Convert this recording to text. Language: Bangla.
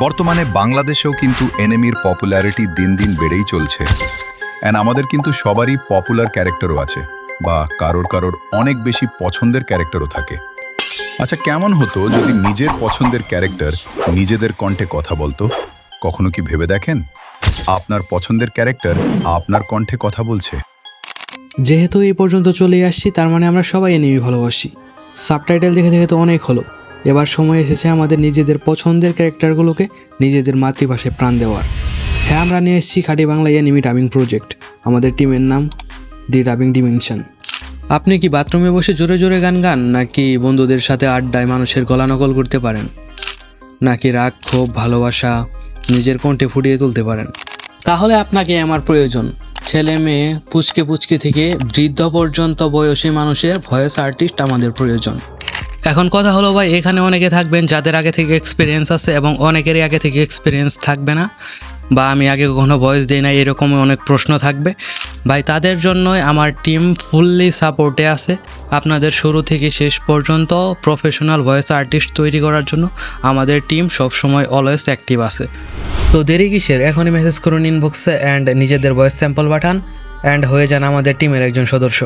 বর্তমানে বাংলাদেশেও কিন্তু এনিমির পপুলারিটি দিন দিন বেড়েই চলছে। অ্যান্ড আমাদের কিন্তু সবারই পপুলার ক্যারেক্টারও আছে, বা কারোর কারোর অনেক বেশি পছন্দের ক্যারেক্টারও থাকে। আচ্ছা, কেমন হতো যদি নিজের পছন্দের ক্যারেক্টার নিজেদের কণ্ঠে কথা বলতো? কখনো কি ভেবে দেখেন আপনার পছন্দের ক্যারেক্টার আপনার কণ্ঠে কথা বলছে? যেহেতু এই পর্যন্ত চলে আসছি, তার মানে আমরা সবাই এনিমি ভালোবাসি। সাবটাইটেল দেখে দেখে তো অনেক হলো, এবার সময় এসেছে আমাদের নিজেদের পছন্দের ক্যারেক্টারগুলোকে নিজেদের মাতৃভাষায় প্রাণ দেওয়ার। হ্যাঁ, আমরা নিয়ে এসেছি খাঁটি বাংলা এনিমি ডাবিং প্রজেক্ট। আমাদের টিমের নাম দি ডাবিং ডিমেনশন। আপনি কি বাথরুমে বসে জোরে জোরে গান গান, নাকি বন্ধুদের সাথে আড্ডায় মানুষের গলা নকল করতে পারেন, নাকি রাগ, ক্ষোভ, ভালোবাসা নিজের কণ্ঠে ফুটিয়ে তুলতে পারেন? তাহলে আপনাকে আমার প্রয়োজন। ছেলে মেয়ে, পুচকে পুচকে থেকে বৃদ্ধ পর্যন্ত বয়সী মানুষের ভয়েস আর্টিস্ট আমাদের প্রয়োজন। এখন কথা হলো ভাই, এখানে অনেকে থাকবেন যাদের আগে থেকে এক্সপিরিয়েন্স আছে এবং অনেকেরই আগে থেকে এক্সপিরিয়েন্স থাকবে না, বা আমি আগে কখনো ভয়েস দিই না, এরকম অনেক প্রশ্ন থাকবে। ভাই, তাদের জন্যই আমার টিম ফুললি সাপোর্টে আছে। আপনাদের শুরু থেকে শেষ পর্যন্ত প্রফেশনাল ভয়েস আর্টিস্ট তৈরি করার জন্য আমাদের টিম সবসময় অলওয়েজ অ্যাক্টিভ আছে। তো দেরি কিসের, এখনই মেসেজ করুন ইনবক্সে অ্যান্ড নিজেদের ভয়েস স্যাম্পল পাঠান অ্যান্ড হয়ে যান আমাদের টিমের একজন সদস্য।